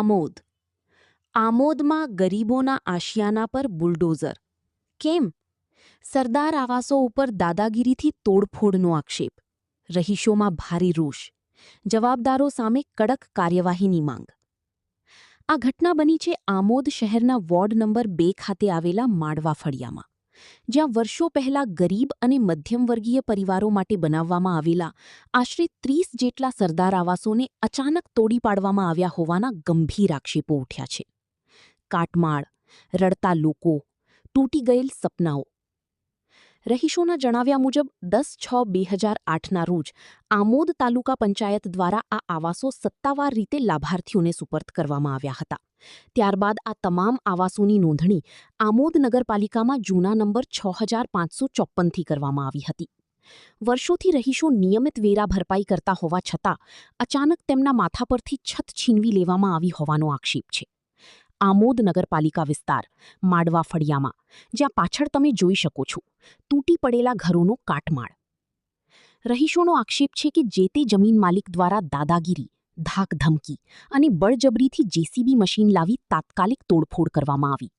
આમોદ. આમોદમાં ગરીબોના આશિયાના પર બુલડોઝર. કેમ? સરદાર આવાસો ઉપર દાદાગીરીથી તોડફોડનો આક્ષેપ. રહીશોમાં ભારે રોષ. જવાબદારો સામે કડક કાર્યવાહીની માંગ. આ ઘટના બની છે આમોદ શહેરના વોર્ડ નંબર 2 ખાતે આવેલા માડવા ફળિયામાં, જ્યાં વર્ષો પહેલા ગરીબ અને મધ્યમવર્ગીય પરિવારો માટે બનાવવામાં આવેલા આશરે 30 જેટલા સરદાર આવાસોને અચાનક તોડી પાડવામાં આવ્યા હોવાના ગંભીર આક્ષેપો ઉઠ્યા છે. કાટમાળ, રડતા લોકો, તૂટી ગયેલ સપનાઓ. રહીશોના જણાવ્યા મુજબ 10/6/2008ના રોજ આમોદ તાલુકા પંચાયત દ્વારા આ આવાસો સત્તાવાર રીતે લાભાર્થીઓને સુપરત કરવામાં આવ્યા હતા. ત્યારબાદ આ તમામ આવાસોની નોંધણી આમોદ નગરપાલિકામાં જૂના નંબર 6554થી કરવામાં આવી હતી. વર્ષોથી રહીશો નિયમિત વેરા ભરપાઈ કરતા હોવા છતાં અચાનક તેમના માથા પરથી છત છીનવી લેવામાં આવી હોવાનો આક્ષેપ છે. આમોદ નગરપાલિકા વિસ્તાર, માડવા ફળિયામાં, જ્યાં પાછળ તમે જોઈ શકો છો, તૂટી પડેલા ઘરોનો કાટમાળ. રહીશોનો આક્ષેપ છે કે જે તે જમીન માલિક દ્વારા દાદાગીરી, ધાકધમકી અને બળજબરીથી જેસીબી મશીન લાવી તાત્કાલિક તોડફોડ કરવામાં આવી.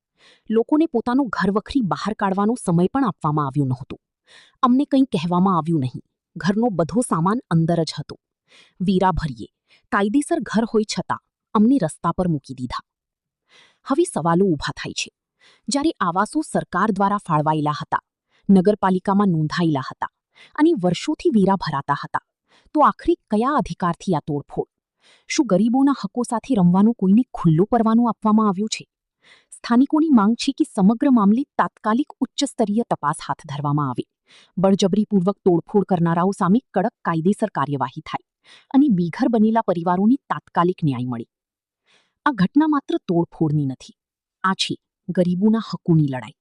લોકોને પોતાનું ઘર વખરી બહાર કાઢવાનો સમય પણ આપવામાં આવ્યો નહોતો. અમને કંઈ કહેવામાં આવ્યું નહીં. ઘરનો બધો સામાન અંદર જ હતો. વેરા ભરીએ, કાયદેસર ઘર હોય છતાં અમને રસ્તા પર મૂકી દીધા. હવે સવાલો ઊભા થાય છે. જ્યારે આવાસો સરકાર દ્વારા ફાળવાયેલા હતા, નગરપાલિકામાં નોંધાયેલા હતા અને વર્ષોથી વેરા ભરાતા હતા, તો આખરે કયા અધિકારથી આ તોડફોડ? શું ગરીબોના હકો સાથે રમવાનો કોઈને ખુલ્લો પરવાનો આપવામાં આવ્યો છે? સ્થાનિકોની માંગ છે કે સમગ્ર મામલે તાત્કાલિક ઉચ્ચસ્તરીય તપાસ હાથ ધરવામાં આવે, બળજબરીપૂર્વક તોડફોડ કરનારાઓ સામે કડક કાયદેસર કાર્યવાહી થાય અને બેઘર બનેલા પરિવારોને તાત્કાલિક ન્યાય મળે. આ ઘટના માત્ર તોડફોડની નથી. આ છે ગરીબોના હકોની લડાઈ,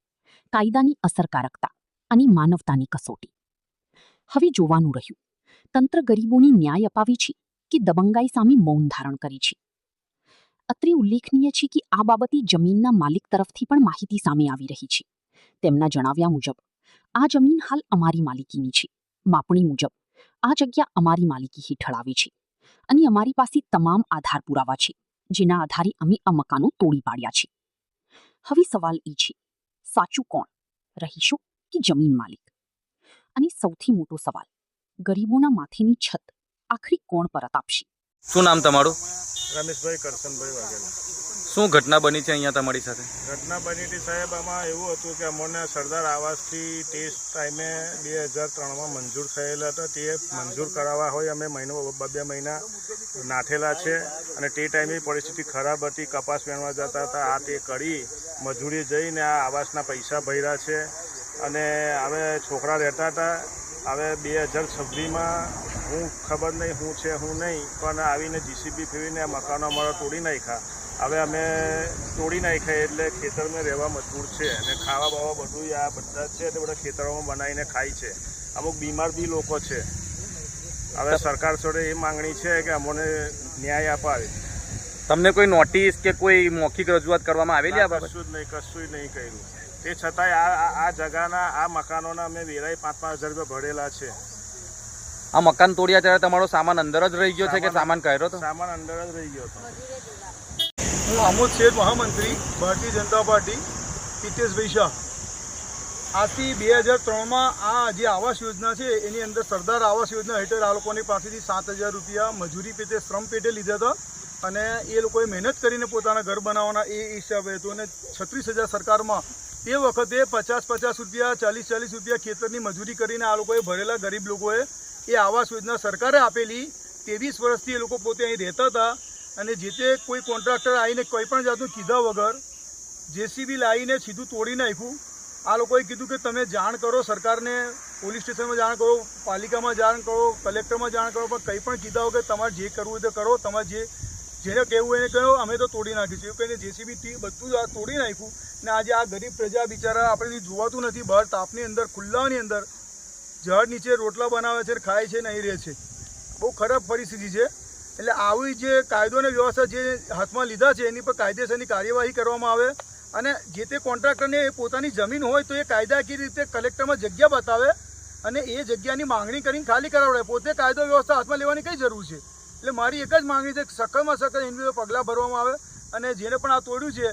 કાયદાની અસરકારકતા અને માનવતાની કસોટી. હવે જોવાનું રહ્યું, તંત્ર ગરીબોને ન્યાય અપાવે છે કે દબંગાઈ સામે મૌન ધારણ કરે છે. અત્રે ઉલ્લેખનીય છે કે આ બાબતે જમીનના માલિક તરફથી પણ માહિતી સામે આવી રહી છે. તેમના જણાવ્યા મુજબ આ જમીન હાલ અમારી માલિકીની છે. માપણી મુજબ આ જગ્યા અમારી માલિકી હેઠળ આવે છે અને અમારી પાસે તમામ આધાર પુરાવા છે, જેના આધારે અમે આ મકાનો તોડી પાડ્યા છે. હવે સવાલ એ છે, સાચું કોણ, રહીશો કે જમીન માલિક? અને સૌથી મોટો સવાલ, ગરીબોના માથેની છત આખરે કોણ પરત આપશે? શું નામ તમારું? રમેશભાઈ કરશનભાઈ વાઘેલા. શું ઘટના બની છે અહીંયા તમારી સાથે? ઘટના બની હતી સાહેબ, આમાં એવું હતું કે અમને સરદાર આવાસથી ટેસ્ટ ટાઈમે 2003માં મંજૂર થયેલા હતા. તે મંજૂર કરાવવા હોય અમે બે મહિના નાઠેલા છે અને તે ટાઈમે પરિસ્થિતિ ખરાબ હતી. કપાસ વેણવા જતા હતા, આ તે કરી મજૂરી જઈને આ આવાસના પૈસા ભર્યા છે અને હવે છોકરા રહેતા હતા. હવે 2026માં હું ખબર નહીં શું છે શું નહીં, પણ આવીને જીસીબી ફેરવીને આ મકાનો અમારા તોડી નાખ્યા. હવે અમે તોડી નાખ્યા એટલે ખેતરમાં રહેવા મજબૂર છે અને ખાવા બાવા બધું આ બધા છે તે બધા ખેતરોમાં બનાવીને ખાય છે. અમુક બીમાર બી લોકો છે. હવે સરકાર જોડે એ માંગણી છે કે અમને ન્યાય અપાવે. તમને કોઈ નોટિસ કે કોઈ મૌખિક રજૂઆત કરવામાં આવેલી? આ કશું જ નહીં કર્યું. તે છતાંય આ જગાના આ મકાનોના અમે વેરાય 5,000 રૂપિયા ભરેલા છે. આ મકાન તોડ્યા ત્યારે તમારો સામાન અંદર જ રહી ગયો છે કે સામાન કાઢ્યો હતો? સામાન અંદર જ રહી ગયો હતો. હું આમોદ શહેર મહામંત્રી ભારતીય જનતા પાર્ટી હિતેશભાઈ શાહ. આજથી 2003માં આ જે આવાસ યોજના છે એની અંદર સરદાર આવાસ યોજના હેઠળ આ લોકોની પાસેથી 7,000 રૂપિયા મજૂરી પેટે, શ્રમ પેટે લીધા હતા અને એ લોકોએ મહેનત કરીને પોતાના ઘર બનાવવાના એ હિસાબે હતું. અને 36,000 સરકારમાં તે વખતે 50 રૂપિયા, 40 રૂપિયા ખેતરની મજૂરી કરીને આ લોકોએ ભરેલા ગરીબ લોકોએ એ આવાસ યોજના સરકારે આપેલી. 23 વર્ષથી એ લોકો પોતે અહીં રહેતા હતા અને જે તે કોઈ કોન્ટ્રાક્ટર આવીને કોઈ પણ જાતનું કીધા વગર જેસીબી લાવીને સીધું તોડી નાખ્યું. આ લોકોએ કીધું કે તમે જાણ કરો સરકારને, પોલીસ સ્ટેશનમાં જાણ કરો, પાલિકામાં જાણ કરો, કલેક્ટરમાં જાણ કરો, પણ કંઈ પણ કીધા વગર તમારે જે કરવું હોય તો કરો, તમારે જેને કહેવું એને કહો, અમે તો તોડી નાખીશું. એવું કહીને જેસીબીથી બધું જ આ તોડી નાખ્યું. ને આજે આ ગરીબ પ્રજા બિચારા આપણે જોવાતું નથી, બહાર તાપની અંદર, ખુલ્લાની અંદર ઝાડ નીચે રોટલા બનાવે છે, ખાય છે, નહીં રહે છે. બહુ ખરાબ પરિસ્થિતિ છે. એટલે આવી જે કાયદો અને વ્યવસ્થા જે હાથમાં લીધા છે એની પર કાયદેસરની કાર્યવાહી કરવામાં આવે અને જે તે કોન્ટ્રાક્ટરને પોતાની જમીન હોય તો એ કાયદાકીય રીતે કલેક્ટરમાં જગ્યા બતાવે અને એ જગ્યાની માંગણી કરીને ખાલી કરાવડાવે. પોતે કાયદો વ્યવસ્થા હાથમાં લેવાની કઈ જરૂર છે? એટલે મારી એક જ માંગણી છે કે સખતમાં સખત એની પગલાં ભરવામાં આવે અને જેને પણ આ તોડ્યું છે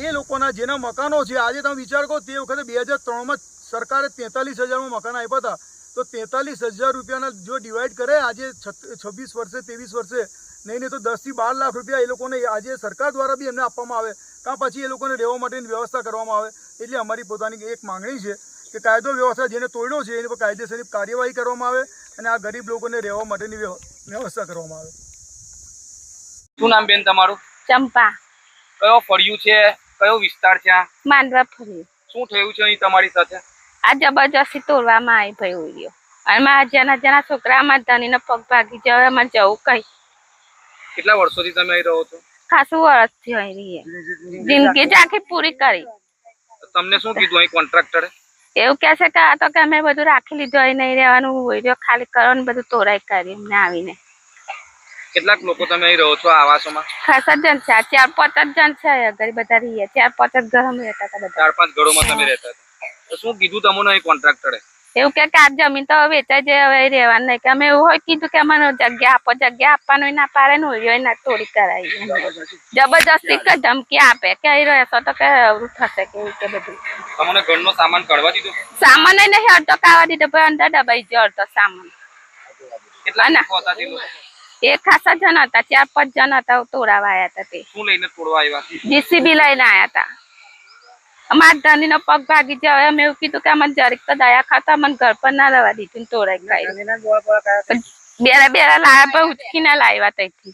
એ લોકોના જેના મકાનો છે, આજે તમે વિચાર કરો તે વખતે 2003માં સરકારે 43,000માં મકાન આપ્યા હતા, તો 43,000 રૂપિયાના જો ડિવાઈડ કરે આજે 26 વર્ષે 23 વર્ષે નહીં તો 10 થી 12 લાખ રૂપિયા એ લોકોને આજે સરકાર દ્વારા બી એમને આપવામાં આવે, કાં પછી એ લોકોને રહેવા માટેની વ્યવસ્થા કરવામાં આવે. એટલે અમારી પોતાની એક માંગણી છે કે કાયદો વ્યવસ્થા જેને તોડ્યો છે એની પર કાયદેસરની કાર્યવાહી કરવામાં આવે અને આ ગરીબ લોકોને રહેવા માટેની વ્યવસ્થા કરવામાં આવે. શું નામ બેન તમારું? ચંપા. કયો ફળિયું છે, કયો વિસ્તાર છે આ? માંડવા ફર્યું. શું થયું છે અહીં તમારી સાથે? આ જબરજસ્તી તોડવામાં આવી ભાઈ ઉડ્યો અને મારા જેના છોકરામાં ધણીનો પગ ભાગી જાય, અમારે જવું કઈ. કેટલા વર્ષોથી તમે અહીં રહો છો? ખાસું વર્ષથી અહીં રહીએ, જિંદગી જ આખી પૂરી કરી. તમને શું કીધું અહીં કોન્ટ્રાક્ટરે? એવું કહે છે કે આ તો કે અમે બધું રાખી લીધું, અહીં નહીં રહેવાનું, ઉડ્યો ખાલી કરો ને બધું તોડાઈ કરી અમને આવીને. કેટલાક લોકો તમે અહીં રહો છો આ આવાસોમાં? ખાસા જણ છે, 4-5 જણ છે ઘરે બધા રહીએ, 4-5 ઘર અમે રહેતા હતા બધા. 4-5 ઘરોમાં તમે રહેતા હતા. તો શું કીધું તમને અહીં કોન્ટ્રાક્ટરે? એવું કે આ જમીન તો વેચાઈ જાય, હવે રહેવાનું નહીં. કે અમે એવું હોય કીધું કે અમને જગ્યા આપો, જગ્યા આપવાનું ના પાડે ને ઉડ્યો ના તોડી કરાવી. જબરજસ્તી કે ધમકી આપે કે અહીં રહેશો તો કે અવરું થશે કે એવું કે બધું. તમને ઘરનો સામાન કાઢવા દીધો? સામાન નહીં અડધો કાઢવા દીધો, ભાઈ અંદર દબાઈ ગયો અડધો સામાન. કેટલા લોકો હતા તે લોકો? એ ખાસા જણ હતા, 4-5 જણ હતા તોડાવા આવ્યા હતા. તે શું લઈને તોડવા આવ્યા? જીસીબી લઈને આવ્યા હતા. અમારા ધણીનો પગ ભાગી જાય, અમે એવું કીધું કે અમારે જરીક તો દયા ખાતા અમને ઘર પર ના રહેવા દીધું, તોડાઈ ખાઈ. બેરા લાવ્યા પણ ઉચકી ના લાવ્યા ત્યાંથી.